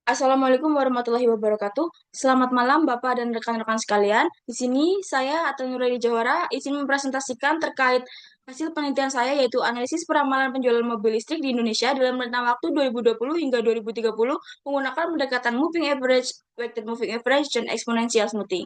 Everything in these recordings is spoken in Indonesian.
Assalamualaikum warahmatullahi wabarakatuh. Selamat malam Bapak dan rekan-rekan sekalian. Di sini saya Atta Nurani Johara izin mempresentasikan terkait hasil penelitian saya yaitu analisis peramalan penjualan mobil listrik di Indonesia dalam rentang waktu 2020 hingga 2030 menggunakan pendekatan moving average, weighted moving average, dan exponential smoothing.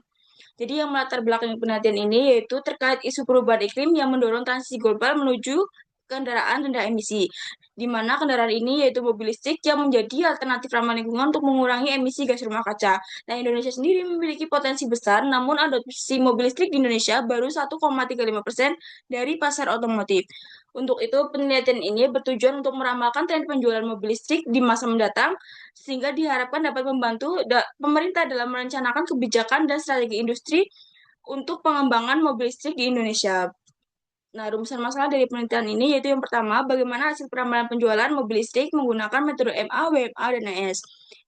Jadi yang melatar belakang penelitian ini yaitu terkait isu perubahan iklim yang mendorong transisi global menuju kendaraan rendah emisi, di mana kendaraan ini yaitu mobil listrik yang menjadi alternatif ramah lingkungan untuk mengurangi emisi gas rumah kaca. Nah, Indonesia sendiri memiliki potensi besar, namun adopsi mobil listrik di Indonesia baru 1,35% dari pasar otomotif. Untuk itu, penelitian ini bertujuan untuk meramalkan tren penjualan mobil listrik di masa mendatang, sehingga diharapkan dapat membantu pemerintah dalam merencanakan kebijakan dan strategi industri untuk pengembangan mobil listrik di Indonesia. Nah, rumusan masalah dari penelitian ini yaitu yang pertama, bagaimana hasil peramalan penjualan mobil listrik menggunakan metode MA, WMA, dan ES.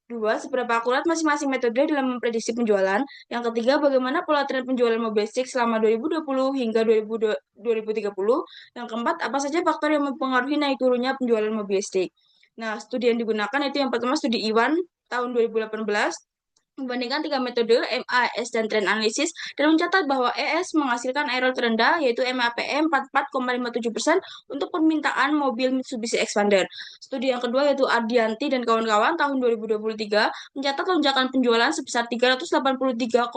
Dua, seberapa akurat masing-masing metode dalam memprediksi penjualan. Yang ketiga, bagaimana pola tren penjualan mobil listrik selama 2020 hingga 2030. Yang keempat, apa saja faktor yang mempengaruhi naik turunnya penjualan mobil listrik. Nah, studi yang digunakan itu yang pertama studi Iwan tahun 2018 membandingkan tiga metode MA, ES, dan trend analisis dan mencatat bahwa ES menghasilkan error terendah yaitu MAPE 44,57% untuk permintaan mobil Mitsubishi Expander. Studi yang kedua yaitu Ardianti dan kawan-kawan tahun 2023 mencatat lonjakan penjualan sebesar 383,62%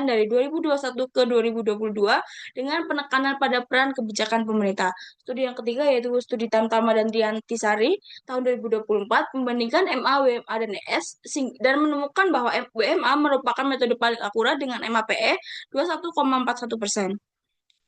dari 2021 ke 2022 dengan penekanan pada peran kebijakan pemerintah. Studi yang ketiga yaitu studi Tamtama dan Diantisari tahun 2024 membandingkan MA, WMA, dan ES dan menemukan bahwa WMA merupakan metode paling akurat dengan MAPE 21,41%.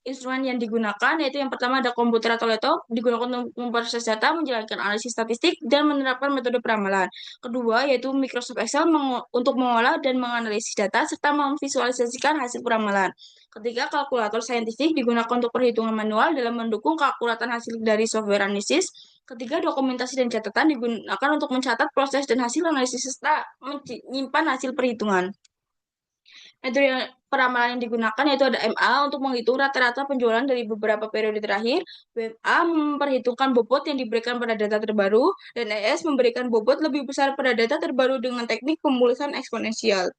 Instrumen yang digunakan yaitu yang pertama ada komputer atau laptop digunakan untuk memproses data, menjalankan analisis statistik, dan menerapkan metode peramalan. Kedua yaitu Microsoft Excel untuk mengolah dan menganalisis data serta memvisualisasikan hasil peramalan. Ketiga, kalkulator saintifik digunakan untuk perhitungan manual dalam mendukung keakuratan hasil dari software analisis. Ketiga, dokumentasi dan catatan digunakan untuk mencatat proses dan hasil analisis serta menyimpan hasil perhitungan. Metode peramalan yang digunakan yaitu ada MA untuk menghitung rata-rata penjualan dari beberapa periode terakhir, WMA memperhitungkan bobot yang diberikan pada data terbaru, dan ES memberikan bobot lebih besar pada data terbaru dengan teknik pemulihan eksponensial.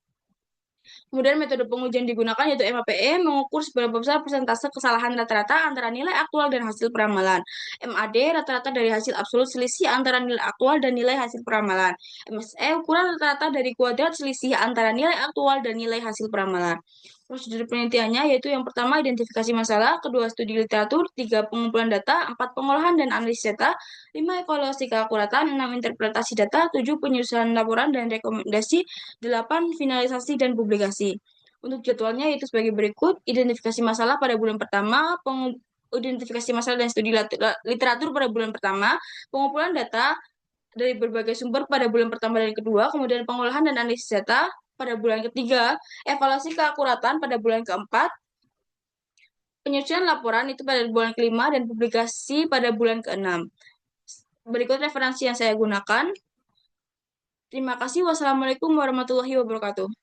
Kemudian metode pengujian digunakan yaitu MAPE mengukur seberapa besar persentase kesalahan rata-rata antara nilai aktual dan hasil peramalan. MAD rata-rata dari hasil absolut selisih antara nilai aktual dan nilai hasil peramalan. MSE ukuran rata-rata dari kuadrat selisih antara nilai aktual dan nilai hasil peramalan. Prosedur penelitiannya yaitu yang pertama identifikasi masalah, kedua studi literatur, tiga pengumpulan data, empat pengolahan dan analisis data, lima evaluasi keakuratan, enam interpretasi data, tujuh penyusunan laporan dan rekomendasi, delapan finalisasi dan publikasi. Untuk jadwalnya yaitu sebagai berikut, identifikasi masalah pada bulan pertama, identifikasi masalah dan studi literatur pada bulan pertama, pengumpulan data dari berbagai sumber pada bulan pertama dan kedua, kemudian pengolahan dan analisis data pada bulan ketiga, evaluasi keakuratan pada bulan keempat, penyusunan laporan itu pada bulan kelima, dan publikasi pada bulan keenam. Berikut referensi yang saya gunakan. Terima kasih. Wassalamualaikum warahmatullahi wabarakatuh.